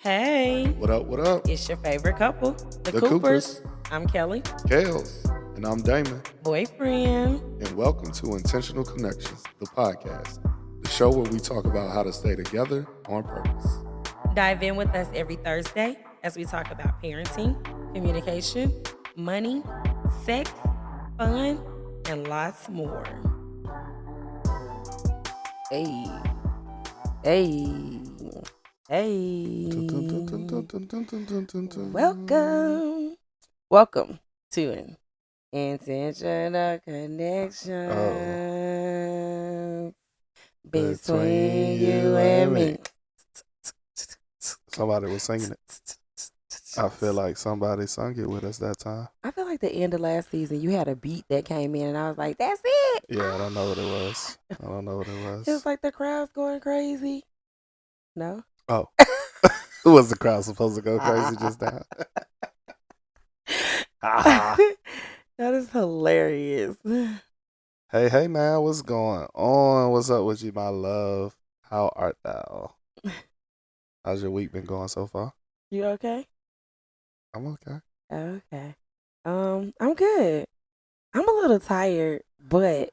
Hey, What up, what up? it's your favorite couple, the The Coopers. I'm Kelly, Kales, and I'm Damon, boyfriend. and welcome to Intentional Connections, the podcast, the show where we talk about how to stay together on purpose. Dive in with us every Thursday as we talk about parenting, communication, money, sex, fun, and lots more. Hey, hey, hey. Welcome to an intentional connection between you and me. Somebody was singing it. I feel like somebody sung it with us that time. I feel like the end of last season, you had a beat that came in, and I was like, "That's it." Yeah, I don't know what it was. It was like the crowd's going crazy. No. Oh, was the crowd supposed to go crazy just now? That is hilarious. Hey, man, what's going on? What's up with you, my love? How art thou? How's your week been going so far? You okay? I'm okay. Okay. I'm good. I'm a little tired, but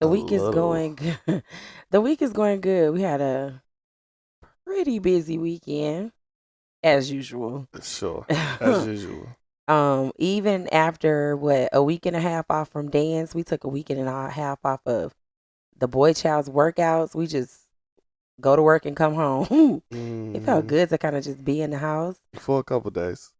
the week is going good. The week is going good. We had a pretty busy weekend, as usual. Sure, as usual. Even after a week and a half off from dance, we took a week and a half off of the boy child's workouts. We just go to work and come home. It felt good to kind of just be in the house. For a couple days.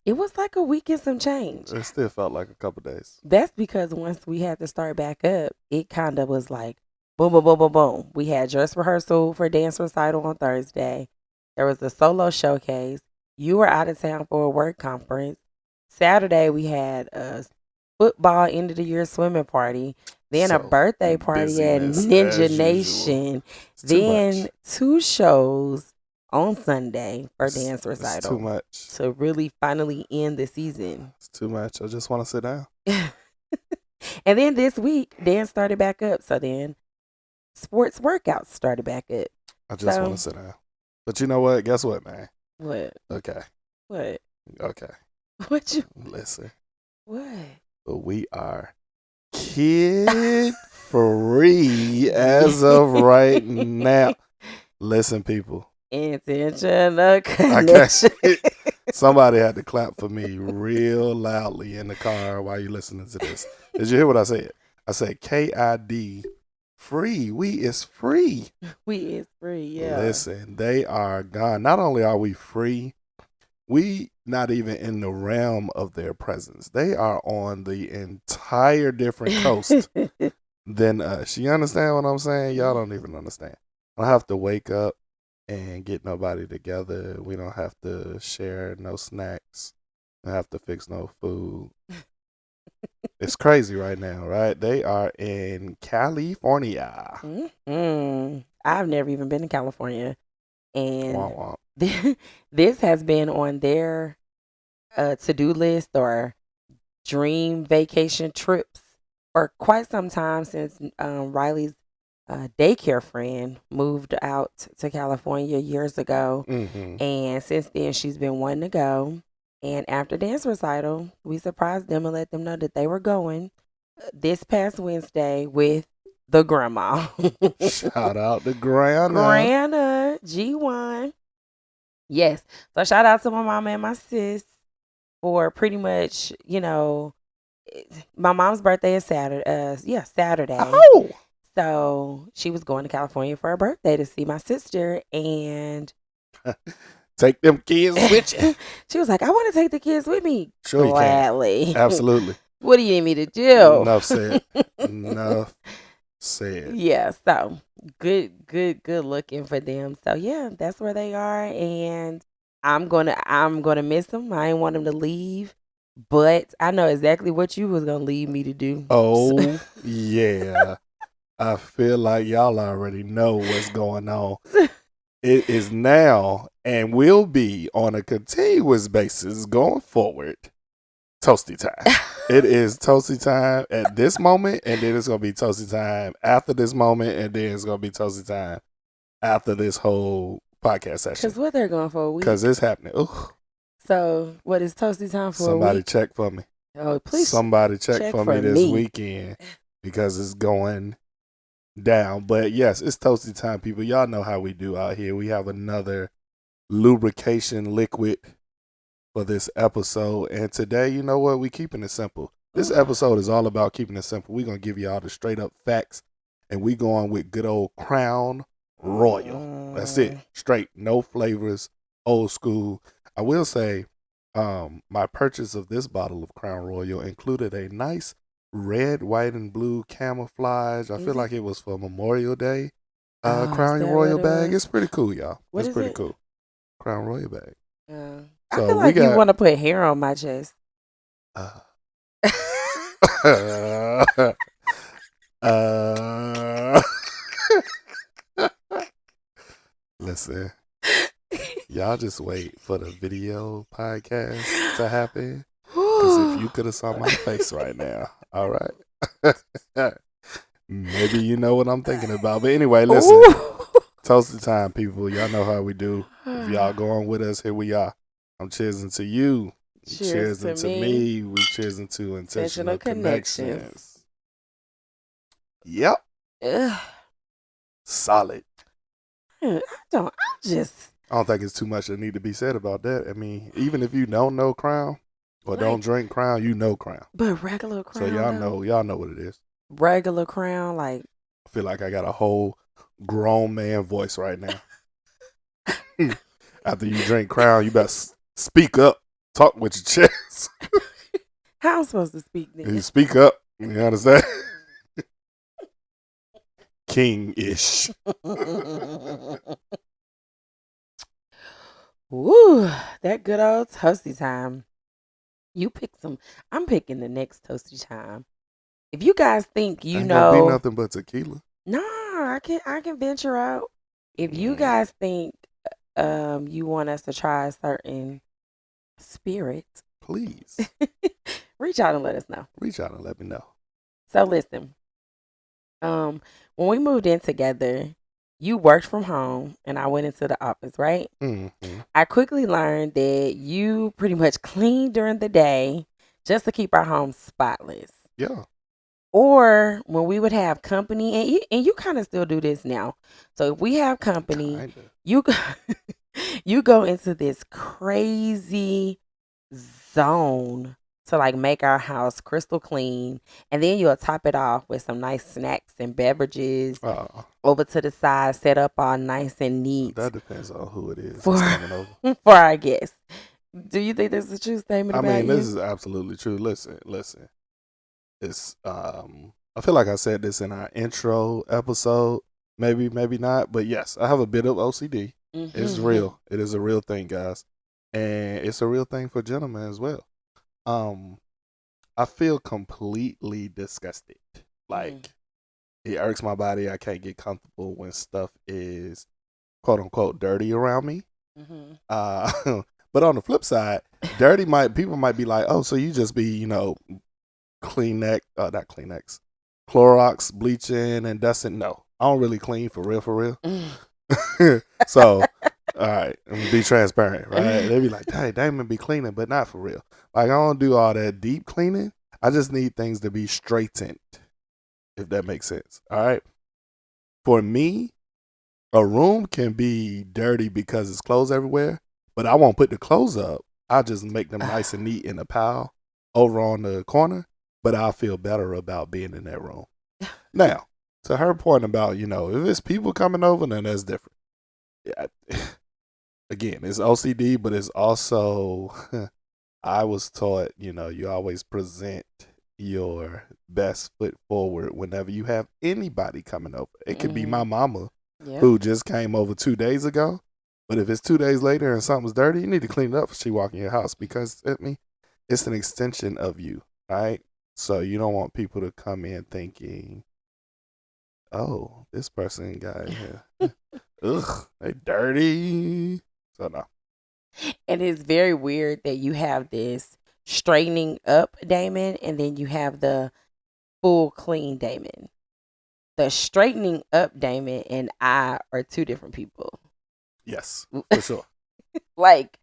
It was like a week and some change. It still felt like a couple days. That's because once we had to start back up, it kind of was like boom, boom, boom, boom, boom. We had dress rehearsal for dance recital on Thursday. There was a solo showcase. You were out of town for a work conference. Saturday, we had a football end of the year swimming party. Then a birthday party at Ninja Nation. Then 2 shows on Sunday for dance recital. It's too much. To really finally end the season. It's too much. I just want to sit down. And then this week, dance started back up. So then sports workouts started back up. I just want to sit down. But you know what? Guess what, man? What? Okay. What? Okay. What you? Listen. What? But we are kid free as of right now. Listen, people. Intentional connection. Somebody had to clap for me real loudly in the car while you listening to this. Did you hear what I said? I said KID free. We is free. We is free, yeah. Listen, they are gone. Not only are we free, we not even in the realm of their presence. They are on the entire different coast than us. You understand what I'm saying? Y'all don't even understand. I don't have to wake up and get nobody together. We don't have to share no snacks. We don't have to fix no food. It's crazy right now, right? They are in California. I've never even been to California. And Womp this has been on their to-do list or dream vacation trips for quite some time since Riley's daycare friend moved out to California years ago. Mm-hmm. And since then, she's been wanting to go. And after dance recital, we surprised them and let them know that they were going this past Wednesday with the grandma. Shout out to Grandma. Grandma, G1. Yes. So shout out to my mama and my sis for pretty much, my mom's birthday is Saturday. Saturday. Oh. So she was going to California for her birthday to see my sister, and take them kids with you. She was like, I want to take the kids with me. Sure, gladly. You can. Absolutely. What do you need me to do? Enough said. Enough said. Yeah, so good looking for them. So yeah, that's where they are, and I'm gonna miss them. I ain't want them to leave, but I know exactly what you was gonna leave me to do. Oh yeah. I feel like y'all already know what's going on. It is now and will be on a continuous basis going forward. Toasty time. It is toasty time at this moment, and then it's going to be toasty time after this moment, and then it's going to be toasty time after this whole podcast session. Because what they're going for a week. Because it's happening. Ooh. So what is Toasty time for Somebody a week? check for me. Oh, please. Somebody check for me this weekend because it's going down. But yes, it's Toasty time, people. Y'all know how we do out here. We have another lubrication liquid for this episode. And today, you know what? We keeping it simple. This episode is all about keeping it simple. We're going to give you all the straight up facts. And we going with good old Crown Royal. That's it. Straight. No flavors. Old school. I will say, my purchase of this bottle of Crown Royal included a nice red, white, and blue camouflage. I feel like it was for Memorial Day. Crown Royal bag. It's pretty cool, y'all. It's pretty cool. Crown Royal bag. I feel like you want to put hair on my chest. Listen. Y'all just wait for the video podcast to happen. Because if you could have saw my face right now, all right. Maybe you know what I'm thinking about. But anyway, listen. Toasty time, people. Y'all know how we do. If y'all going with us, here we are. I'm cheersing to you. Cheersing to me. We cheersing to intentional connections. Yep. Ugh. Solid. I don't think it's too much that need to be said about that. I mean, even if you don't know Crown or don't drink Crown, you know Crown. But regular Crown. So y'all know what it is. Regular Crown, like. I feel like I got a whole grown man voice right now. After you drink Crown, you better speak up. Talk with your chest. How am I supposed to speak then? You speak up. You understand? King-ish. Woo, that good old Toasty time. You pick some. I'm picking the next Toasty time. If you guys think Ain't gonna be nothing but tequila. No, I can venture out. If you guys think you want us to try a certain spirit, please reach out and let us know. Reach out and let me know. So listen, when we moved in together, you worked from home and I went into the office, right? Mm-hmm. I quickly learned that you pretty much clean during the day just to keep our home spotless. Yeah. Or when we would have company, and you kind of still do this now. So if we have company, Kinda. you go into this crazy zone to like make our house crystal clean, and then you'll top it off with some nice snacks and beverages over to the side, set up all nice and neat. That depends on who it is for, that's coming over. For our guests. Do you think this is a true statement about you? This is absolutely true. Listen. It's I feel like I said this in our intro episode. Maybe not. But yes, I have a bit of OCD. Mm-hmm. It's real. It is a real thing, guys. And it's a real thing for gentlemen as well. I feel completely disgusted. Like, it irks my body. I can't get comfortable when stuff is quote unquote dirty around me. Mm-hmm. But on the flip side, people might be like, oh, so you just be, not Kleenex, Clorox, bleaching and dusting. No, I don't really clean for real. So, all right, I'm gonna be transparent, right? They be like, hey, Damon be cleaning, but not for real. Like, I don't do all that deep cleaning. I just need things to be straightened, if that makes sense. All right. For me, a room can be dirty because it's clothes everywhere, but I won't put the clothes up. I'll just make them nice and neat in a pile over on the corner, but I'll feel better about being in that room. Now, to her point about, if it's people coming over, then that's different. Yeah. Again, it's OCD, but it's also, I was taught, you always present your best foot forward whenever you have anybody coming over. It could be my mama who just came over 2 days ago, but if it's 2 days later and something's dirty, you need to clean it up when she walk in your house because, it's an extension of you, right? So you don't want people to come in thinking, oh, this person got here. Ugh, they dirty. So no. And it's very weird that you have this straightening up Damon and then you have the full clean Damon. The straightening up Damon and I are two different people. Yes, for sure. Like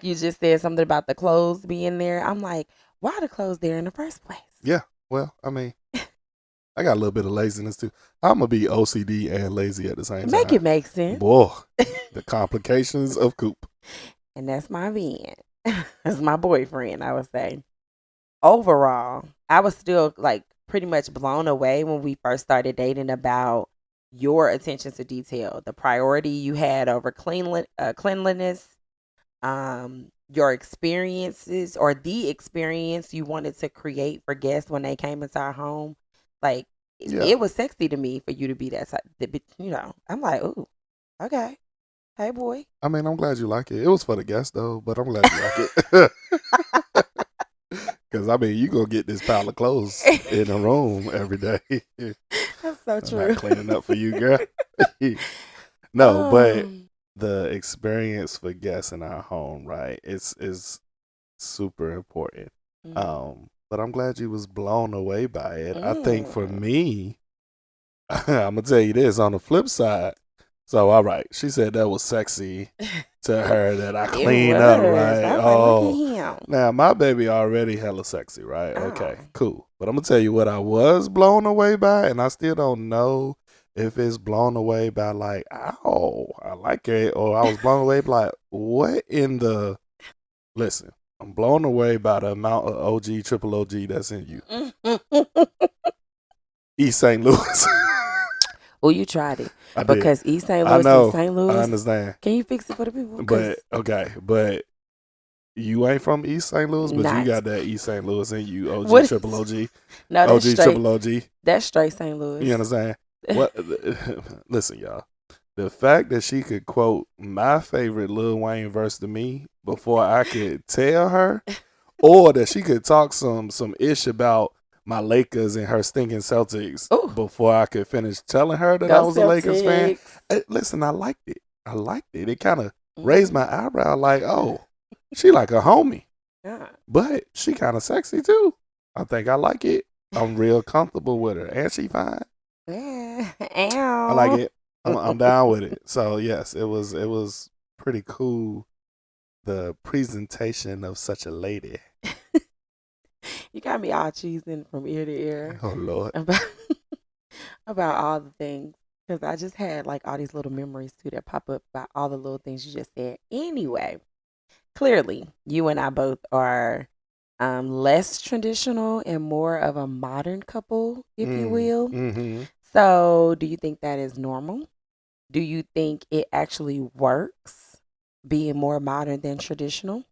you just said something about the clothes being there. I'm like, why are the clothes there in the first place? Yeah. Well, I mean, I got a little bit of laziness too. I'm gonna be OCD and lazy at the same Make time. it make sense. Boy, the complications of Coop. And that's my man. That's my boyfriend, I would say. Overall, I was still like pretty much blown away when we first started dating about your attention to detail, the priority you had over cleanliness, your experiences or the experience you wanted to create for guests when they came into our home. Like Yeah. it was sexy to me for you to be that type. You know, I'm like, ooh, okay, hey boy. I mean, I'm glad you like it. It was for the guests though, but I'm glad you like it. Because I mean, you gonna get this pile of clothes in a room every day. That's so I'm true. not cleaning up for you, girl. No, but Um, the experience for guests in our home, right? It's super important. mm, But I'm glad you was blown away by it. I think for mm. me, I'm gonna tell you this on the flip side. So all right, she said that was sexy to her that I It clean up, was. right? I was like, look Oh, at him. now my baby already hella sexy, right? Oh. Okay, cool. But I'm gonna tell you what I was blown away by, and I still don't know if it's blown away by like, oh, I like it, or I was blown away by like, what in the? Listen, I'm blown away by the amount of OG, triple OG that's in you. East St. Louis. Well, you tried it. I did. Because East St. I Louis know. and St. Louis. I understand. Can you fix it for the people? But okay, but you ain't from East St. Louis, but Not. you got that East St. Louis in you. OG, What is- triple OG, No, that's OG, straight. triple OG. That's straight St. Louis. You understand? What? Listen, y'all. The fact that she could quote my favorite Lil Wayne verse to me before I could tell her, or that she could talk some ish about my Lakers and her stinking Celtics Ooh. before I could finish telling her that Go I was a Lakers fan. Celtics. Listen, I liked it. I liked it. It kind of raised my eyebrow like, oh, she like a homie. Yeah. But she kind of sexy too. I think I like it. I'm real comfortable with her. And she fine. Yeah. I like it. I'm down with it. So yes, it was pretty cool. The presentation of such a lady. You got me all cheesing from ear to ear Oh Lord. about all the things. Because I just had like all these little memories too that pop up about all the little things you just said. Anyway, clearly you and I both are less traditional and more of a modern couple, if you will. Mm-hmm. So do you think that is normal? Do you think it actually works being more modern than traditional?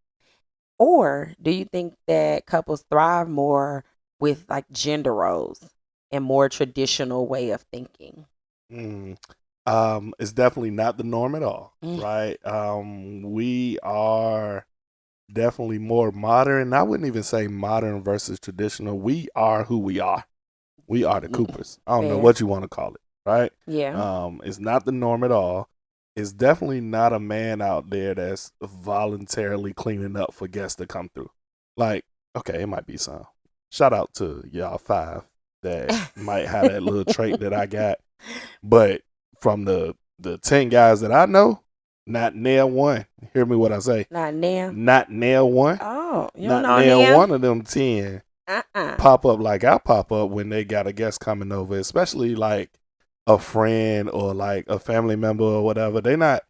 Or do you think that couples thrive more with like gender roles and more traditional way of thinking? It's definitely not the norm at all, Mm. right? We are definitely more modern. I wouldn't even say modern versus traditional. We are who we are. We are the Coopers. I don't know Fair. what you want to call it, right? Yeah. It's not the norm at all. It's definitely not a man out there that's voluntarily cleaning up for guests to come through. Like, okay, it might be some. Shout out to y'all 5 that might have that little trait that I got. But from the 10 guys that I know, not nail one. Hear me what I say. Not now. Not nail one. Oh, you Not don't know nail him? one of them 10 pop up like I pop up when they got a guest coming over, especially like a friend or like a family member or whatever. They not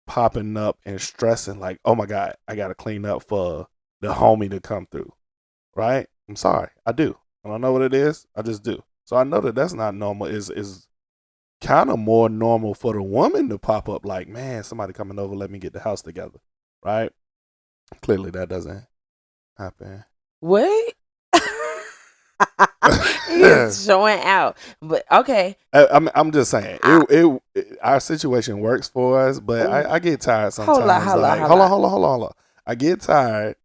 popping up and stressing like, oh my God, I got to clean up for the homie to come through, right? I'm sorry, I do. I don't know what it is. I just do. So I know that that's not normal. Is kind of more normal for the woman to pop up like, man, somebody coming over, let me get the house together, right? Clearly that doesn't happen. What? He's showing out. But okay. I'm just saying, our situation works for us, but I get tired sometimes. Hold on. I get tired,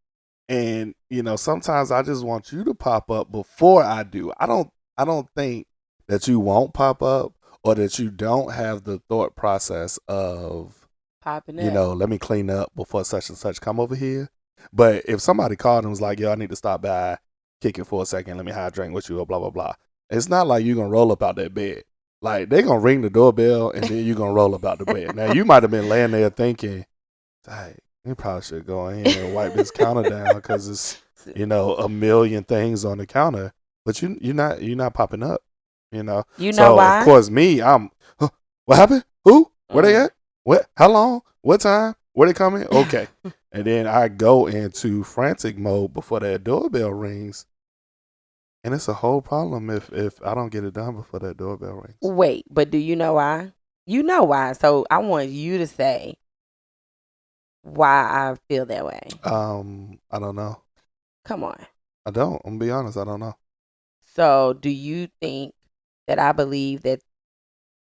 and sometimes I just want you to pop up before I do. I don't think that you won't pop up or that you don't have the thought process of popping up. Let me clean up before such and such come over here. But if somebody called and was like, yo, I need to stop by, kick it for a second, let me have a drink with you, or blah, blah, blah. It's not like you're going to roll up out that bed. Like, they going to ring the doorbell and then you going to roll up out the bed. Now, you might have been laying there thinking, hey, you probably should go in here and wipe this counter down because it's, a million things on the counter. But you're not popping up, You know So, why? of course, me, huh, what happened? Who? Where they at? What? How long? What time? Where they coming? Okay. And then I go into frantic mode before that doorbell rings. And it's a whole problem if I don't get it done before that doorbell rings. Wait, but do you know why? You know why. So I want you to say why I feel that way. I don't know. Come on. I don't. I'm gonna be honest, I don't know. So do you think that I believe that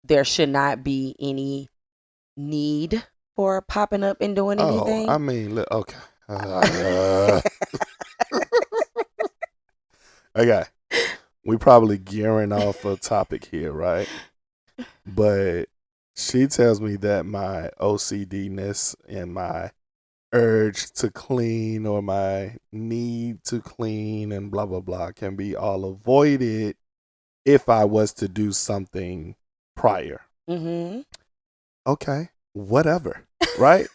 there should not be any need for popping up and doing anything? I mean, okay. Okay. We probably gearing off a topic here, right? But she tells me that my OCD-ness and my urge to clean or my need to clean and blah, blah, blah can be all avoided if I was to do something prior. Mm-hmm. Okay, whatever, right?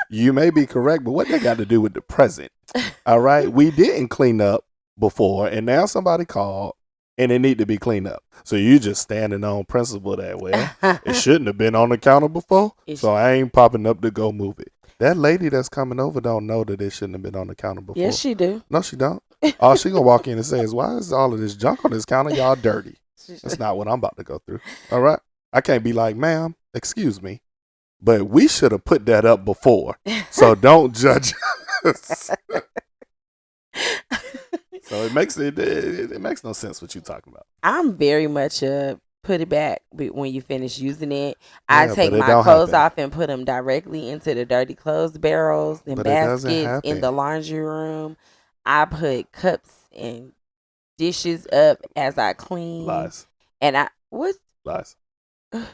You may be correct, but what that got to do with the present? All right, we didn't clean up before, and now somebody called, and it need to be cleaned up. So you just standing on principle that, well, it shouldn't have been on the counter before, so I ain't popping up to go move it. That lady that's coming over don't know that it shouldn't have been on the counter before. Yes, she do. No, she don't. All she gonna walk in and say is, why is all of this junk on this counter? Y'all dirty. That's not what I'm about to go through. All right? I can't be like, ma'am, excuse me, but we should have put that up before. So don't judge us. So it makes no sense what you're talking about. I'm very much put it back when you finish using it. I Yeah, take but it my don't clothes happen. off and put them directly into the dirty clothes barrels and But it doesn't baskets in happen. the laundry room. I put cups and dishes up as I clean. Lies. And what? Lies.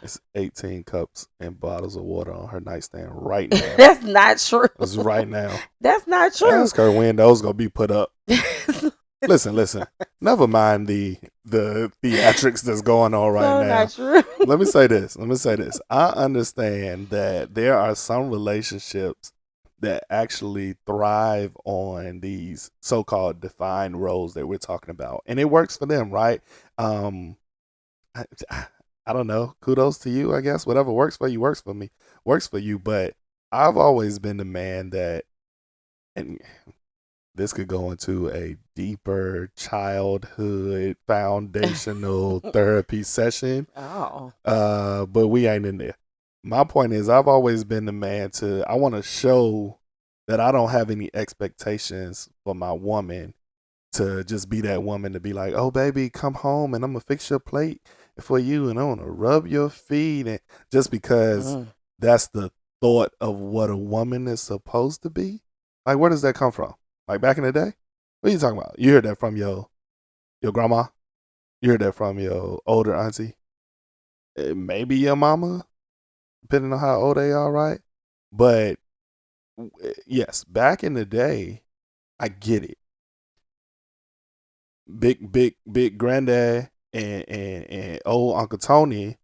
It's 18 cups and bottles of water on her nightstand right now. That's not true. It's right now. That's not true. Ask her when those gonna be put up. Listen. Never mind the theatrics that's going on right now. Not true. Let me say this. I understand that there are some relationships that actually thrive on these so-called defined roles that we're talking about, and it works for them, right? I don't know. Kudos to you, I guess. Whatever works for you works for me. Works for you, but I've always been the man that, and this could go into a deeper childhood foundational therapy session. Oh. But we ain't in there. My point is, I've always been the man I want to show that I don't have any expectations for my woman to just be that woman to be like, oh, baby, come home and I'm going to fix your plate for you and I want to rub your feet. And just because that's the thought of what a woman is supposed to be. Like, where does that come from? Like back in the day? What are you talking about? You heard that from your grandma? You heard that from your older auntie? Maybe your mama, depending on how old they are, right? But yes, back in the day, I get it. Big granddad and old Uncle Tony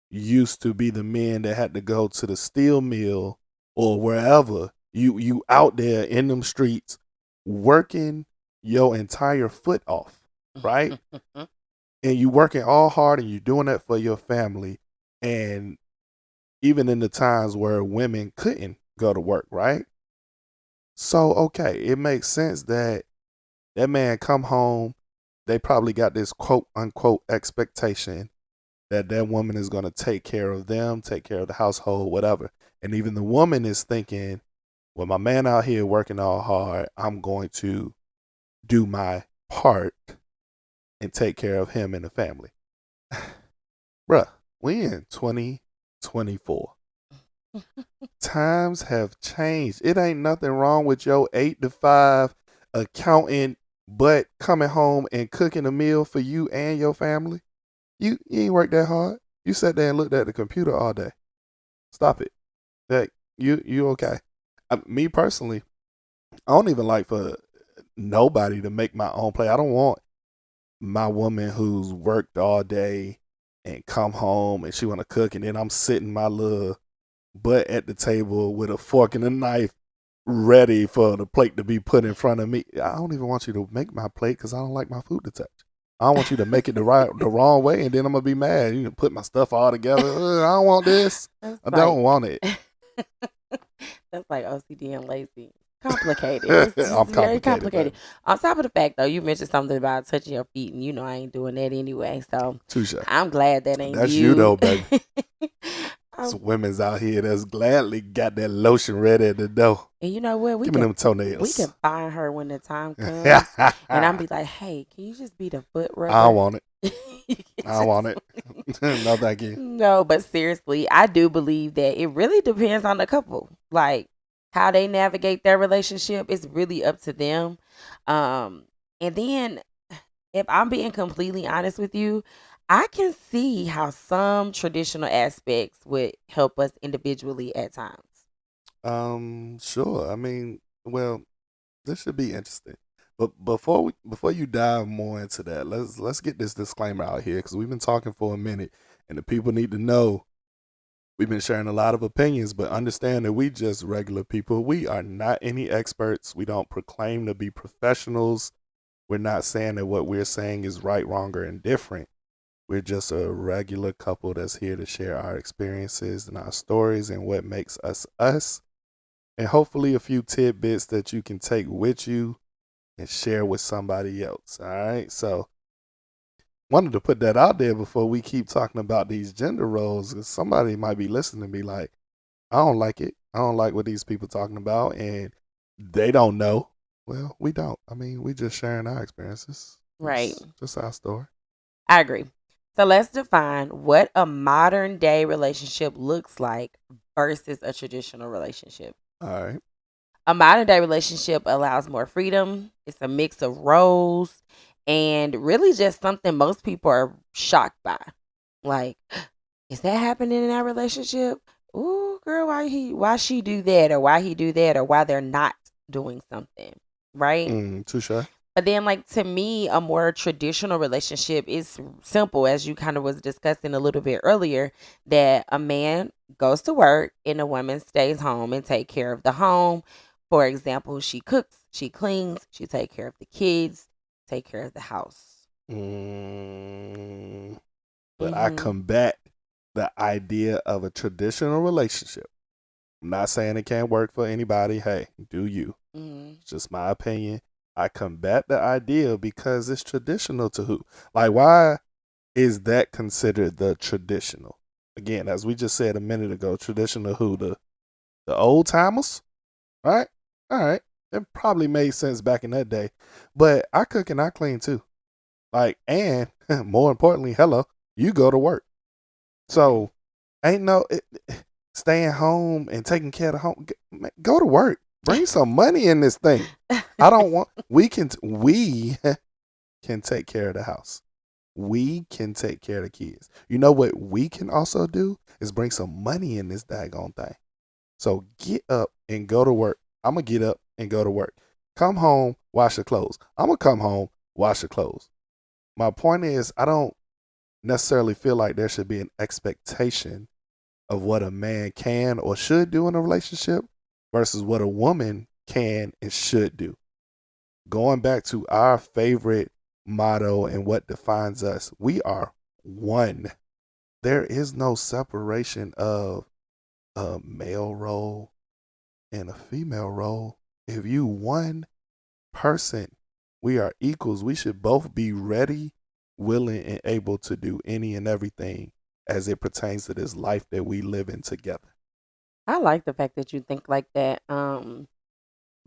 used to be the men that had to go to the steel mill or wherever. You out there in them streets working your entire foot off, right? And you working all hard and you doing that for your family. And even in the times where women couldn't go to work, right? So, okay, it makes sense that man come home, they probably got this quote unquote expectation that woman is going to take care of them, take care of the household, whatever. And even the woman is thinking, well, my man out here working all hard, I'm going to do my part and take care of him and the family. Bruh, we in 2024. Times have changed. It ain't nothing wrong with your 8 to 5 accountant, but coming home and cooking a meal for you and your family. You ain't worked that hard. You sat there and looked at the computer all day. Stop it. That you okay. Me personally, I don't even like for nobody to make my own play. I don't want my woman who's worked all day and come home and she want to cook, and then I'm sitting my little butt at the table with a fork and a knife ready for the plate to be put in front of me. I don't even want you to make my plate because I don't like my food to touch. I don't want you to make it the wrong way, and then I'm gonna be mad. You can put my stuff all together. I don't want this. I don't want it. That's like OCD and lazy. Complicated. It's just I'm very complicated. complicated. On top of the fact, though, you mentioned something about touching your feet, and you know I ain't doing that anyway. So Touche. I'm glad that ain't That's you. you though, baby. Um, Some women's out here that's gladly got that lotion ready at the door. and you know what? Give me them toenails. We can find her when the time comes, and I'm be like, hey, can you just be the foot rubber? I don't want it. I don't want it. No, thank you. No, but seriously, I do believe that it really depends on the couple. Like how they navigate their relationship is really up to them. And then if I'm being completely honest with you, I can see how some traditional aspects would help us individually at times. Sure. I mean, well, this should be interesting. But before you dive more into that, let's get this disclaimer out here because we've been talking for a minute, and the people need to know we've been sharing a lot of opinions, but understand that we just regular people. We are not any experts. We don't proclaim to be professionals. We're not saying that what we're saying is right, wrong, or indifferent. We're just a regular couple that's here to share our experiences and our stories and what makes us us. And hopefully a few tidbits that you can take with you and share with somebody else. All right. So wanted to put that out there before we keep talking about these gender roles, because somebody might be listening and be like, I don't like it. I don't like what these people talking about, and they don't know. Well, we don't. I mean, we just sharing our experiences. Right. It's just our story. I agree. So let's define what a modern day relationship looks like versus a traditional relationship. All right. A modern day relationship allows more freedom. It's a mix of roles and really just something most people are shocked by. Like, is that happening in our relationship? Ooh, girl, why she do that, or why he do that, or why they're not doing something, right? Touche. But then, like, to me, a more traditional relationship is simple, as you kind of was discussing a little bit earlier, that a man goes to work and a woman stays home and take care of the home. For example, she cooks, she cleans, she take care of the kids, take care of the house. But I combat the idea of a traditional relationship. I'm not saying it can't work for anybody. Hey, do you. It's just my opinion. I combat the idea because it's traditional to who? Like, why is that considered the traditional? Again, as we just said a minute ago, traditional who? The old timers? Right? All right. It probably made sense back in that day. But I cook and I clean too. Like, and more importantly, hello, you go to work. So ain't no staying home and taking care of the home. Go to work. Bring some money in this thing. I don't want. We can take care of the house. We can take care of the kids. You know what we can also do is bring some money in this daggone thing. So get up and go to work. I'm gonna get up and go to work. Come home, wash your clothes. I'm gonna come home, wash your clothes. My point is, I don't necessarily feel like there should be an expectation of what a man can or should do in a relationship versus what a woman can and should do. Going back to our favorite motto and what defines us, we are one. There is no separation of a male role and a female role. If you one person, we are equals. We should both be ready, willing, and able to do any and everything as it pertains to this life that we live in together. I like the fact that you think like that.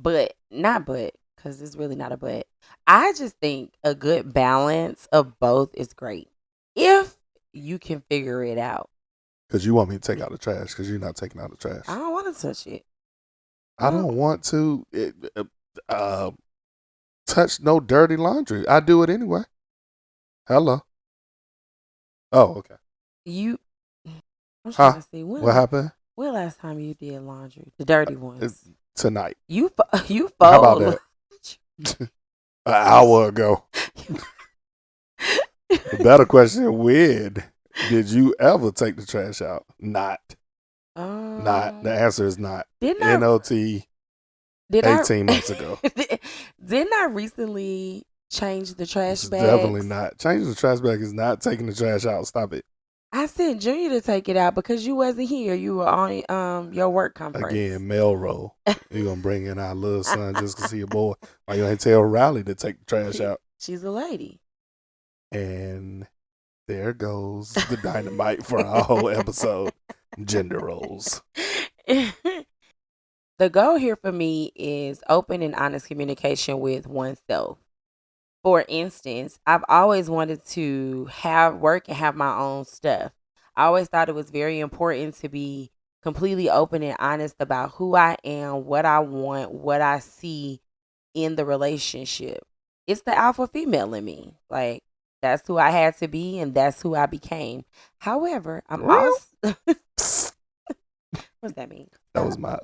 But not but, because it's really not a but. I just think a good balance of both is great if you can figure it out. Because you want me to take out the trash because you're not taking out the trash. I don't want to touch it. I don't want to touch no dirty laundry. I do it anyway. Hello. Oh, okay. I'm trying to see what happened? When last time you did laundry? The dirty ones. Tonight. You fold. How about that? An hour ago. The better question, when? Did you ever take the trash out? Not. Not. The Um, answer is not. didn't I? NOT Did I? 18 months ago. Didn't I recently change the trash It's definitely bags? not. Changing the trash bag is not taking the trash out. Stop it. I sent Junior to take it out because you wasn't here. You were on your work conference. Again, mail roll. You gonna bring in our little son just because he a boy. Why you ain't tell Riley to take the trash out? She's a lady. And there goes the dynamite for our whole episode. Gender roles. The goal here for me is open and honest communication with oneself. For instance, I've always wanted to have work and have my own stuff. I always thought it was very important to be completely open and honest about who I am, what I want, what I see in the relationship. It's the alpha female in me. Like, that's who I had to be and that's who I became. However, I'm also what's that mean? That was my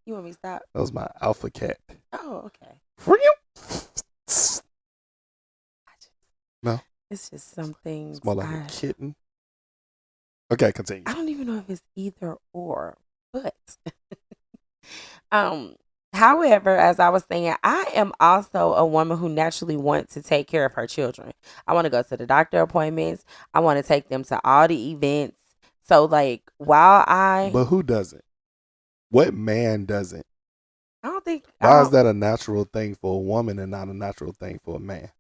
You want me to stop? that was my alpha cat. Oh, okay. No, It's just some things. it's more like a kitten. Okay, continue. I don't even know if it's either or, but um however, as I was saying, I am also a woman who naturally wants to take care of her children. I want to go to the doctor appointments. I want to take them to all the events. So like But who doesn't? What man doesn't? I don't think Why is that a natural thing for a woman and not a natural thing for a man?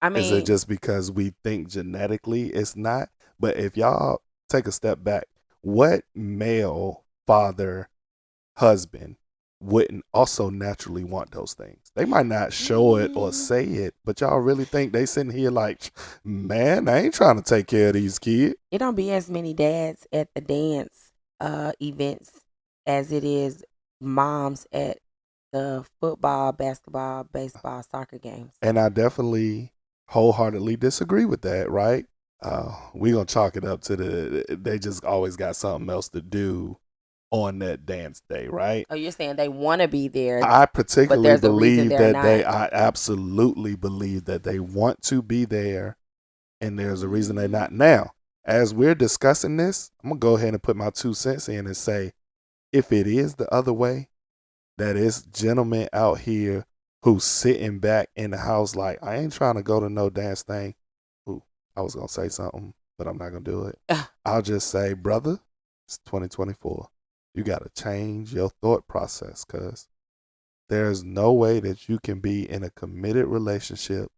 I Is it mean, just because we think genetically it's not? But if y'all take a step back, what male father, husband wouldn't also naturally want those things? They might not show it or say it, but y'all really think they sitting here like, man, I ain't trying to take care of these kids. it don't be as many dads at the dance events as it is moms at the football, basketball, baseball, soccer games. And I definitely wholeheartedly disagree with that, right? We gonna chalk it up to they just always got something else to do on that dance day, right? Oh, you're saying they want to be there? I particularly there's a reason believe they're that not. I absolutely believe that they want to be there, and there's a reason they're not. Now, as we're discussing this, I'm gonna go ahead and put my 2 cents in and say, if it is the other way, that is gentlemen out here who's sitting back in the house like, I ain't trying to go to no dance thing. Ooh, I was gonna say something, but I'm not gonna do it. I'll just say, brother, it's 2024. You gotta change your thought process, cuz there's no way that you can be in a committed relationship,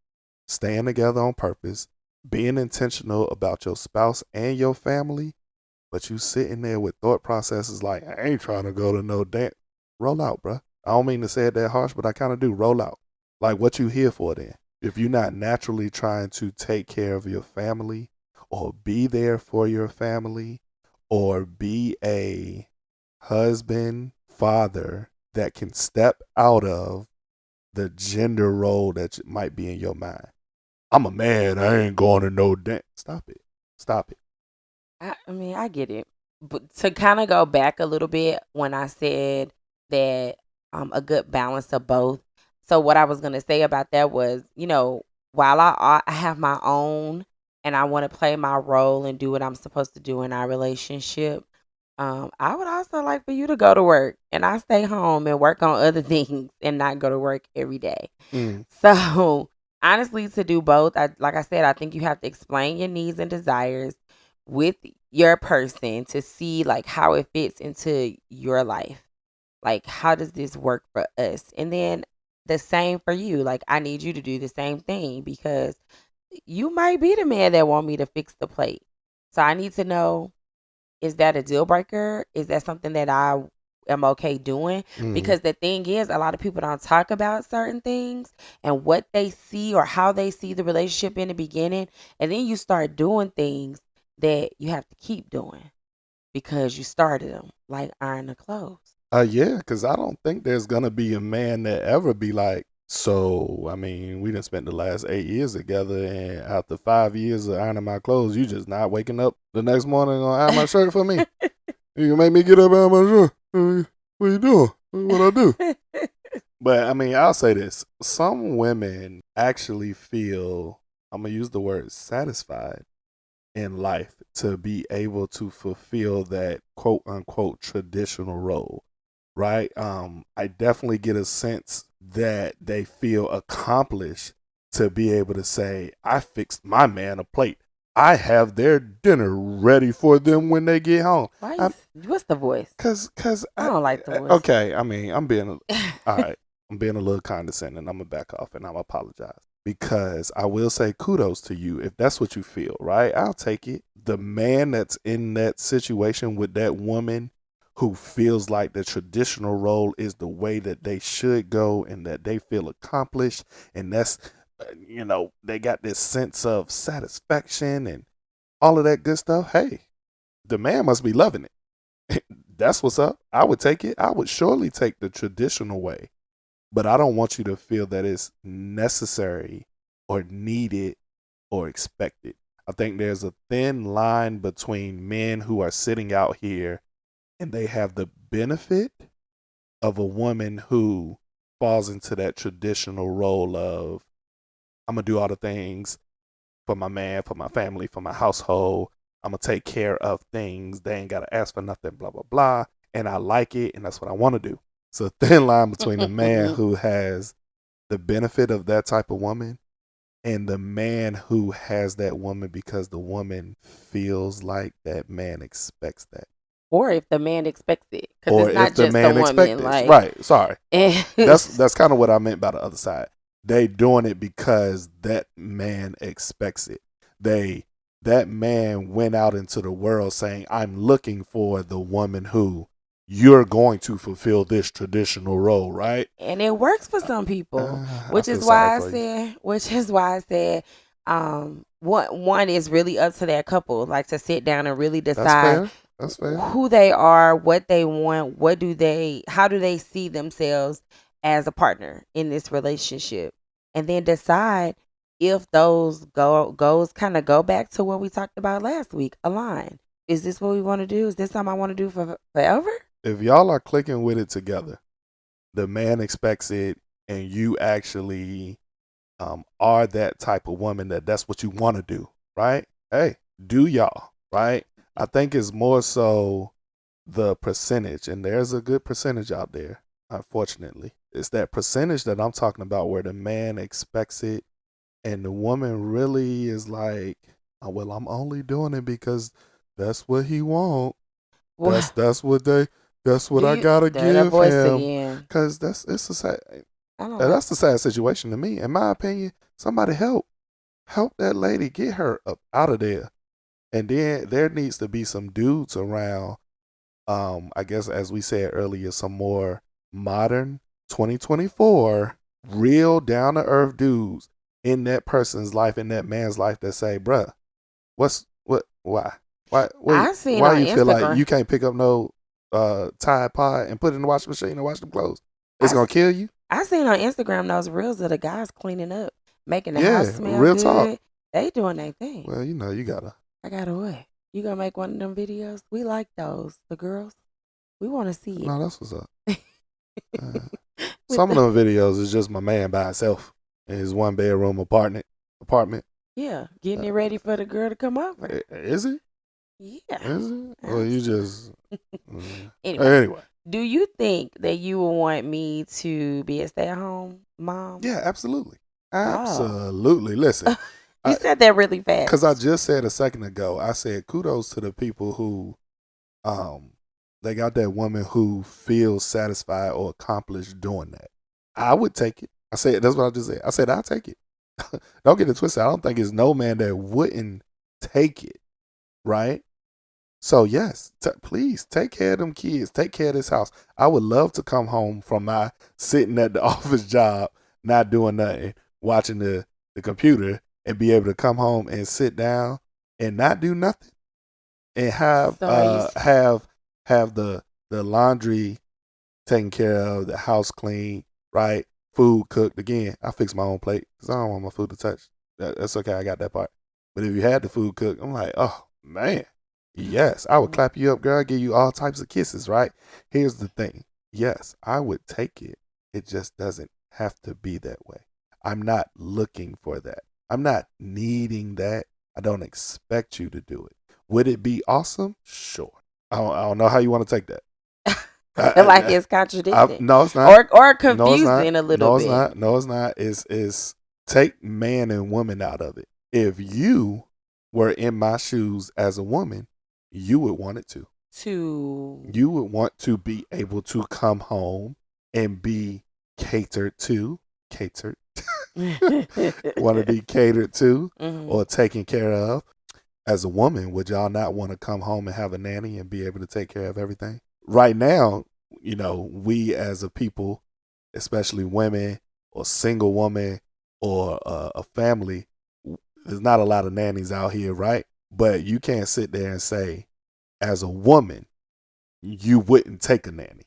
staying together on purpose, being intentional about your spouse and your family, but you sitting there with thought processes like, I ain't trying to go to no dance. Roll out, bruh. I don't mean to say it that harsh, but I kind of do. Roll out. Like, what you here for then? If you're not naturally trying to take care of your family or be there for your family or be a husband, father that can step out of the gender role that might be in your mind. I'm a man. I ain't going to no dance. Stop it. Stop it. I mean, I get it, but to kind of go back a little bit when I said that a good balance of both. So what I was gonna say about that was, while I have my own and I want to play my role and do what I'm supposed to do in our relationship, I would also like for you to go to work and I stay home and work on other things and not go to work every day. Mm. So honestly, to do both, like I said, I think you have to explain your needs and desires with your person to see like how it fits into your life. Like, how does this work for us? And then the same for you. Like, I need you to do the same thing because you might be the man that want me to fix the plate. So I need to know, is that a deal breaker? Is that something that I am okay doing? Because the thing is, a lot of people don't talk about certain things and what they see or how they see the relationship in the beginning. And then you start doing things that you have to keep doing because you started them, like iron the clothes. Yeah, because I don't think there's gonna be a man that ever be like, so I mean, we done spent the last 8 years together, and after 5 years of ironing my clothes, you just not waking up the next morning and gonna iron my shirt for me. You make me get up out of my shirt. What you doing? What I do? But I mean, I'll say this: some women actually feel, I'm gonna use the word satisfied in life to be able to fulfill that quote unquote traditional role, right? I definitely get a sense that they feel accomplished to be able to say, I fixed my man a plate. I have their dinner ready for them when they get home. Why? What's the voice? Cause I don't like the voice. okay, I mean, I'm being all right. I'm being a little condescending. I'm gonna back off and I'm apologize because I will say kudos to you if that's what you feel, right? I'll take it. The man that's in that situation with that woman who feels like the traditional role is the way that they should go and that they feel accomplished and that's they got this sense of satisfaction and all of that good stuff. Hey, the man must be loving it. That's what's up. I would take it. I would surely take the traditional way, but I don't want you to feel that it's necessary or needed or expected. I think there's a thin line between men who are sitting out here and they have the benefit of a woman who falls into that traditional role of, I'm going to do all the things for my man, for my family, for my household. I'm going to take care of things. They ain't got to ask for nothing, blah, blah, blah. And I like it, and that's what I want to do. So, a thin line between the man who has the benefit of that type of woman and the man who has that woman because the woman feels like that man expects that. Or if the man expects it. Or it's not if the just man the expects woman, it. like, right, sorry. That's kind of what I meant by the other side. They doing it because that man expects it. That man went out into the world saying, I'm looking for the woman who you're going to fulfill this traditional role, right? And it works for some people, which is why I said one is really up to that couple, like to sit down and really decide That's fair. Who they are, what they want, how do they see themselves as a partner in this relationship, and then decide if those goals kind of go back to what we talked about last week. Align. Is this what we want to do? Is this something I want to do for forever? If y'all are clicking with it together, the man expects it, and you actually are that type of woman that's what you want to do, right? Hey, do y'all, right? I think it's more so the percentage, and there's a good percentage out there, unfortunately. It's that percentage that I'm talking about where the man expects it, and the woman really is like, oh, well, I'm only doing it because that's what he wants. That's what I gotta give him. Because that's the sad situation to me. In my opinion, somebody help that lady get her up out of there. And then there needs to be some dudes around. I guess as we said earlier, some more modern 2024, real down to earth dudes in that person's life, in that man's life that say, bruh, why you feel like you can't pick up no Tide Pod and put it in the washing machine and wash them clothes? It's gonna kill you. I seen on Instagram those reels of the guys cleaning up, making the house smell real good. Talk. They doing their thing. Well, you gotta. I gotta what? You gonna make one of them videos? We like those. The girls, we want to see it. No, that's what's up. Some of them videos is just my man by himself in his 1-bedroom apartment. Yeah, getting it ready for the girl to come over. Is it? Yeah. Is it? Well, you just. Anyway, do you think that you would want me to be a stay-at-home mom? Yeah, absolutely. Absolutely. Listen. You said that really fast. Because I just said a second ago, I said kudos to the people who they got that woman who feels satisfied or accomplished doing that. I would take it. I said, that's what I just said. I said, I'll take it. Don't get it twisted. I don't think it's no man that wouldn't take it, right? So, yes, please take care of them kids. Take care of this house. I would love to come home from my sitting at the office job, not doing nothing, watching the computer, and be able to come home and sit down and not do nothing and have the laundry taken care of, the house clean, right? Food cooked. Again, I fix my own plate because I don't want my food to touch. That's okay. I got that part. But if you had the food cooked, I'm like, oh, man. Yes, I would clap you up, girl. Give you all types of kisses, right? Here's the thing. Yes, I would take it. It just doesn't have to be that way. I'm not looking for that. I'm not needing that. I don't expect you to do it. Would it be awesome? Sure. I don't know how you want to take that. I feel like it's contradicting. No, it's not. Or No, it's not. confusing a little No, it's bit. not. No, it's not. It's take man and woman out of it. If you were in my shoes as a woman, you would want it to. You would want to be able to come home and be catered to. Want to be catered to or taken care of. As a woman, would y'all not want to come home and have a nanny and be able to take care of everything? Right now, we as a people, especially women or single woman or a family, there's not a lot of nannies out here, right? But you can't sit there and say, as a woman, you wouldn't take a nanny.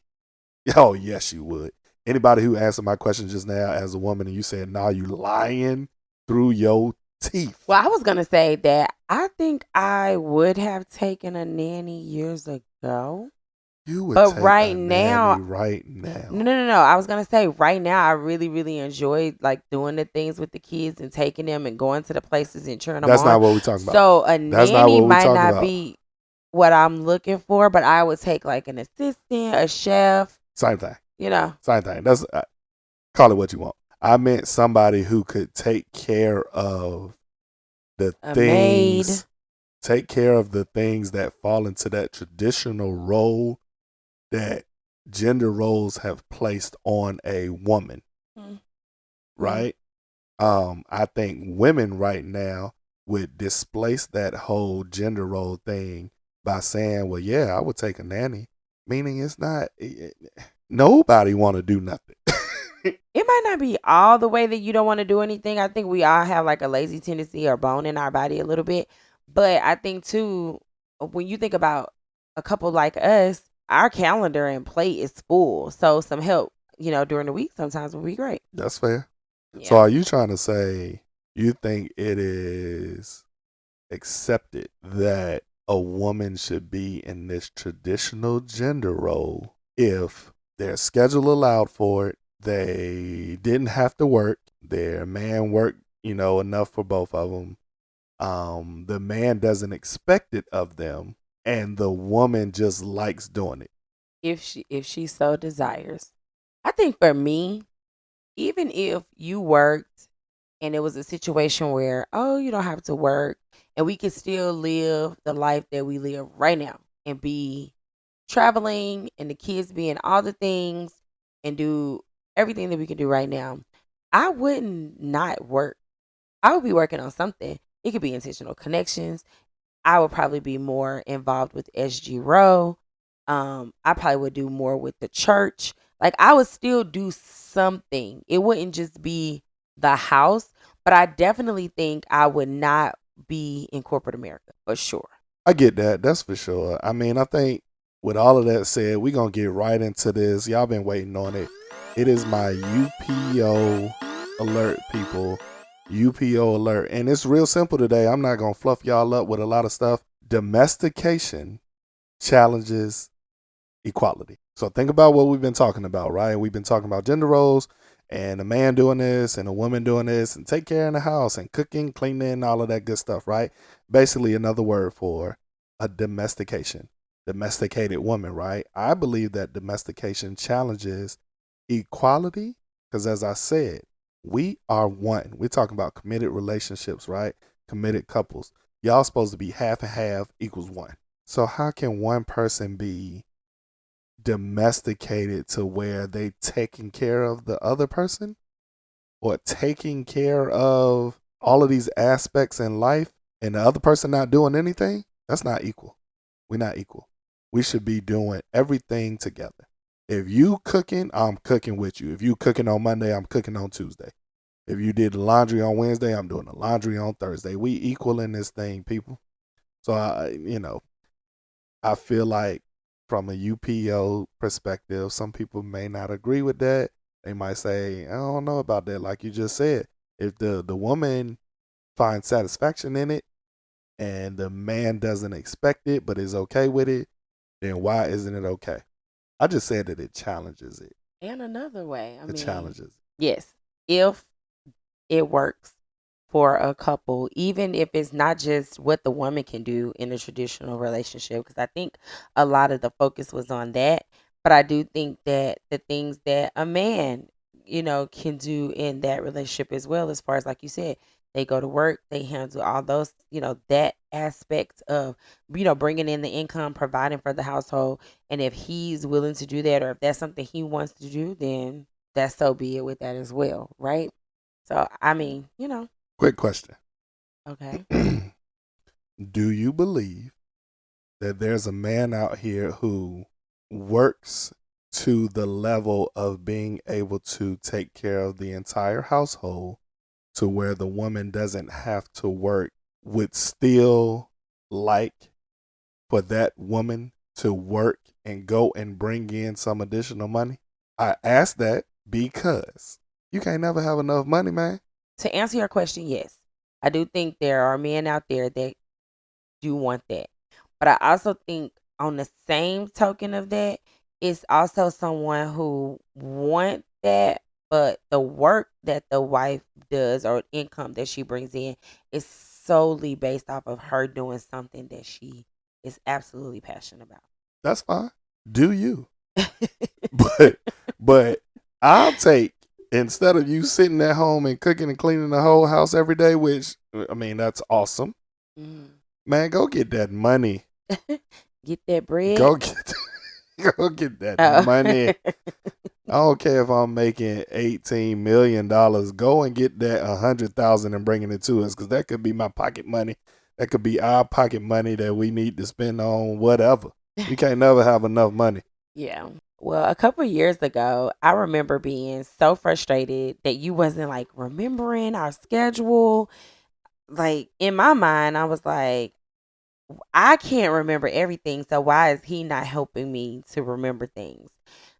Oh, yes, you would. Anybody who answered my question just now as a woman and you said, nah, you lying through your teeth. Well, I was going to say that I think I would have taken a nanny years ago. You would but take right a now, nanny right now. No. I was going to say right now, I really, really enjoy like doing the things with the kids and taking them and going to the places and cheering them That's on. not what we're talking about. So a That's not nanny what we're might talking not about. be what I'm looking for, but I would take like an assistant, a chef. Same thing. Same thing. That's call it what you want. I meant somebody who could take care of the things, maid. take care of the things that fall into that traditional role that gender roles have placed on a woman. Mm-hmm. Right? I think women right now would displace that whole gender role thing by saying, well, yeah, I would take a nanny. Meaning it's not, nobody want to do nothing. It might not be all the way that you don't want to do anything. I think we all have like a lazy tendency or bone in our body a little bit. But I think too, when you think about a couple like us, our calendar and plate is full. So some help, during the week sometimes would be great. That's fair. Yeah. So are you trying to say you think it is accepted that a woman should be in this traditional gender role if their schedule allowed for it, they didn't have to work, their man worked, enough for both of them, the man doesn't expect it of them, and the woman just likes doing it? If she so desires. I think for me, even if you worked and it was a situation where, you don't have to work and we could still live the life that we live right now and be traveling and the kids being all the things and do everything that we can do right now, I wouldn't not work. I would be working on something. It could be intentional connections. I would probably be more involved with SG Row. I probably would do more with the church. Like I would still do something. It wouldn't just be the house, but I definitely think I would not be in corporate America for sure. I get that. That's for sure. I mean, I think with all of that said, we're going to get right into this. Y'all been waiting on it. It is my UPO alert, people. UPO alert. And it's real simple today. I'm not going to fluff y'all up with a lot of stuff. Domestication challenges equality. So think about what we've been talking about, right? We've been talking about gender roles and a man doing this and a woman doing this and take care in the house and cooking, cleaning, all of that good stuff, right? Basically another word for a domesticated woman, right? I believe that domestication challenges equality because, as I said, we are one. We're talking about committed relationships, right? Committed couples. Y'all supposed to be half and half equals one. So how can one person be domesticated to where they taking care of the other person or taking care of all of these aspects in life and the other person not doing anything? That's not equal. We're not equal. We should be doing everything together. If you cooking, I'm cooking with you. If you cooking on Monday, I'm cooking on Tuesday. If you did the laundry on Wednesday, I'm doing the laundry on Thursday. We equal in this thing, people. So I feel like from a UPO perspective, some people may not agree with that. They might say, I don't know about that. Like you just said, if the woman finds satisfaction in it and the man doesn't expect it but is okay with it, then why isn't it okay? I just said that it challenges it. And another way, It challenges. yes, if it works for a couple, even if it's not just what the woman can do in a traditional relationship, because I think a lot of the focus was on that. But I do think that the things that a man, can do in that relationship as well, as far as like you said, they go to work, they handle all those, that aspect of, bringing in the income, providing for the household. And if he's willing to do that, or if that's something he wants to do, then that's so be it with that as well, right? So, I mean, Quick question. okay. Do you believe that there's a man out here who works to the level of being able to take care of the entire household to where the woman doesn't have to work, would still like for that woman to work and go and bring in some additional money? I ask that because you can't never have enough money, man. To answer your question, yes. I do think there are men out there that do want that. But I also think on the same token of that, it's also someone who want that, but the work that the wife does or income that she brings in is solely based off of her doing something that she is absolutely passionate about. That's fine. Do you? But I'll take, instead of you sitting at home and cooking and cleaning the whole house every day, which I mean that's awesome. Man, go get that money. Get that bread. Go get that money. I don't care if I'm making $18 million. Go and get that 100,000 and bringing it to us, because that could be my pocket money. That could be our pocket money that we need to spend on whatever. We can't never have enough money. Yeah. Well, a couple of years ago, I remember being so frustrated that you wasn't like remembering our schedule. Like in my mind, I was like, I can't remember everything. So why is he not helping me to remember things?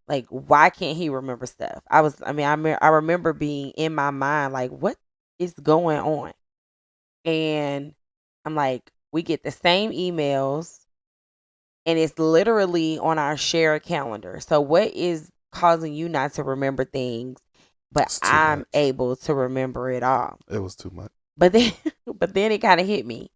Like, why can't he remember stuff? I remember being in my mind, like, what is going on? And I'm like, we get the same emails and it's literally on our shared calendar. So what is causing you not to remember things, but I'm much. able to remember it all? It was too much. But then it kind of hit me.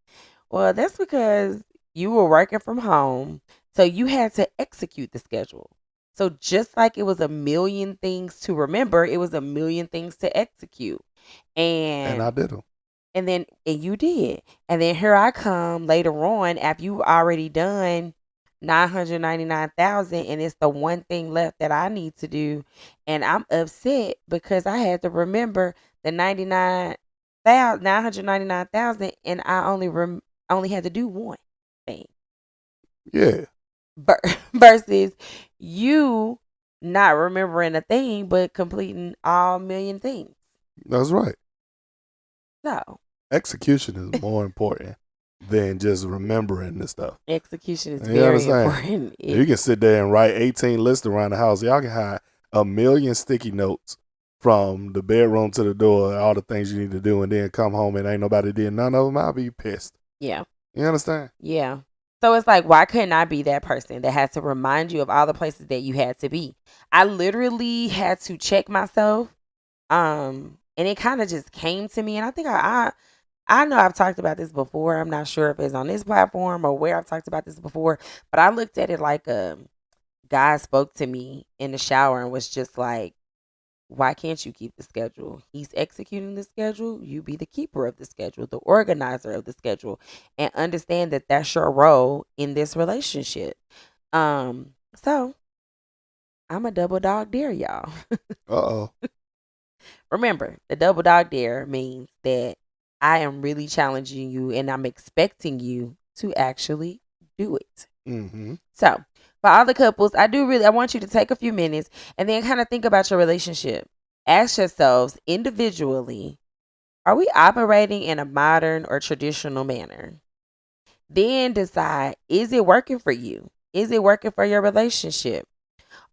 Well, that's because you were working from home, so you had to execute the schedule. So just like it was a million things to remember, it was a million things to execute. And I did them. And you did. And then here I come later on after you already done 999,000, and it's the one thing left that I need to do, and I'm upset because I had to remember the 999,000, and I only had to do one thing. Yeah. Versus you not remembering a thing but completing all million things. That's right. So execution is more important than just remembering this stuff. Execution is very important. You can sit there and write 18 lists around the house. Y'all can hide a million sticky notes from the bedroom to the door, all the things you need to do, and then come home and ain't nobody did none of them. I'll be pissed. Yeah. You understand? Yeah. So it's like, why couldn't I be that person that had to remind you of all the places that you had to be? I literally had to check myself. And it kind of just came to me. And I think I know I've talked about this before. I'm not sure if it's on this platform or where I've talked about this before, but I looked at it like a guy spoke to me in the shower and was just like, why can't you keep the schedule? He's executing the schedule. You be the keeper of the schedule, the organizer of the schedule, and understand that that's your role in this relationship. So I'm a double dog dare, y'all. Uh-oh. Remember, the double dog dare means that I am really challenging you and I'm expecting you to actually do it. Mm-hmm. So, for all the couples, I want you to take a few minutes and then kind of think about your relationship. Ask yourselves individually, are we operating in a modern or traditional manner? Then decide, is it working for you? Is it working for your relationship?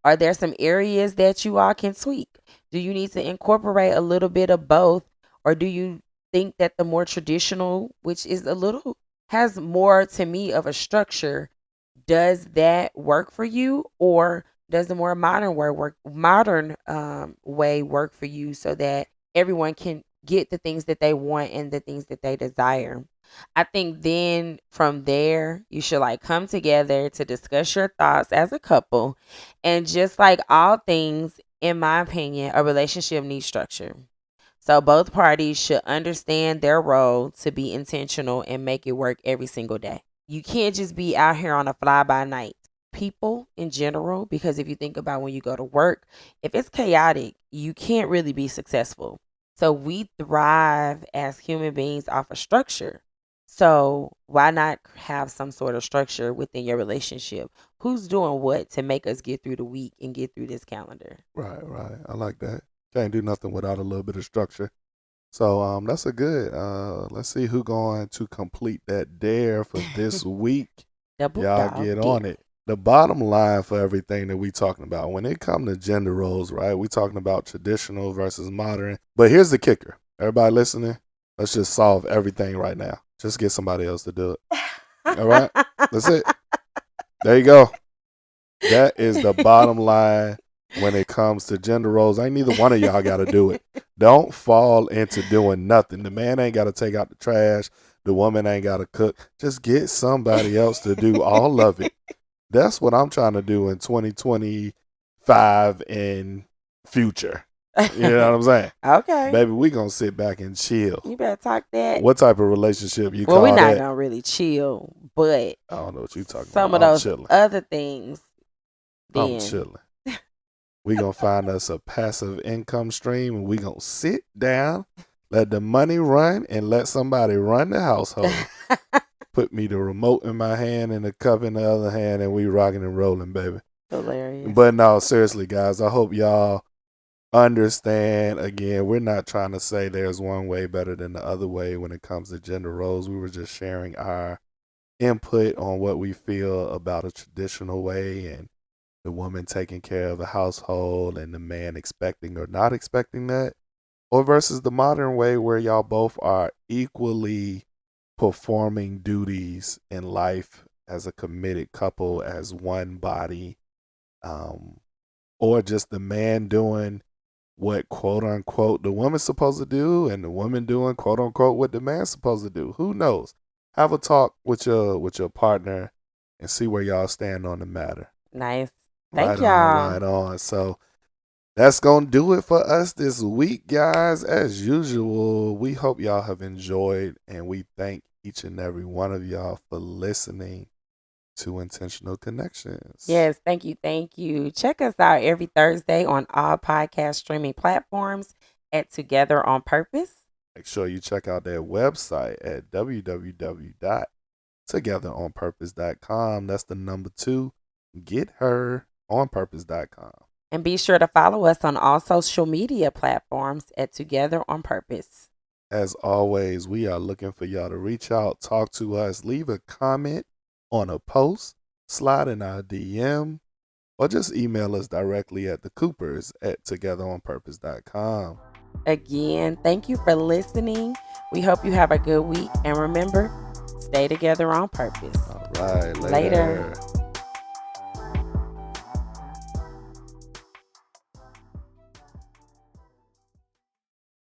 Are there some areas that you all can tweak? Do you need to incorporate a little bit of both? Or do you think that the more traditional, which is has more to me of a structure, does that work for you? Or does the more modern way work for you so that everyone can get the things that they want and the things that they desire. I think then from there, you should like come together to discuss your thoughts as a couple. And just like all things, in my opinion, a relationship needs structure. So both parties should understand their role to be intentional and make it work every single day. You can't just be out here on a fly by night. People in general, because if you think about when you go to work, if it's chaotic, you can't really be successful. So we thrive as human beings off of structure. So why not have some sort of structure within your relationship? Who's doing what to make us get through the week and get through this calendar? Right, right. I like that. Can't do nothing without a little bit of structure. So that's a good. Let's see who going to complete that dare for this week. Double Y'all dog get dare. on it. The bottom line for everything that we talking about, when it come to gender roles, right? We talking about traditional versus modern. But here's the kicker. Everybody listening, let's just solve everything right now. Just get somebody else to do it. All right? That's it. There you go. That is the bottom line when it comes to gender roles. Ain't neither one of y'all got to do it. Don't fall into doing nothing. The man ain't got to take out the trash. The woman ain't got to cook. Just get somebody else to do all of it. That's what I'm trying to do in 2025 and future. You know what I'm saying? Okay. Baby, we going to sit back and chill. You better talk that. What type of relationship you Well, call we're not that? going to really chill, but I don't know what you talking some about. of those other things, I'm then chilling. We going to find us a passive income stream, and we going to sit down, let the money run, and let somebody run the household. Put me the remote in my hand and the cup in the other hand, and we rocking and rolling, baby. Hilarious. But no, seriously, guys, I hope y'all understand. Again, we're not trying to say there's one way better than the other way when it comes to gender roles. We were just sharing our input on what we feel about a traditional way and the woman taking care of the household and the man expecting or not expecting that, or versus the modern way where y'all both are equally performing duties in life as a committed couple, as one body, or just the man doing what quote unquote the woman's supposed to do and the woman doing quote unquote what the man's supposed to do. Who knows? Have a talk with your partner and see where y'all stand on the matter. Nice. Thank Right y'all. Right on. So that's going to do it for us this week, guys. As usual, we hope y'all have enjoyed, and we thank each and every one of y'all for listening to Intentional Connections. Yes, thank you. Thank you. Check us out every Thursday on all podcast streaming platforms at Together on Purpose. Make sure you check out their website at www.togetheronpurpose.com. That's the number 2. Get her on purpose.com. And be sure to follow us on all social media platforms at Together on Purpose. As always, we are looking for y'all to reach out, talk to us, leave a comment on a post, slide in our DM, or just email us directly at thecoopers@togetheronpurpose.com. Again, thank you for listening. We hope you have a good week. And remember, stay together on purpose. All right. Later.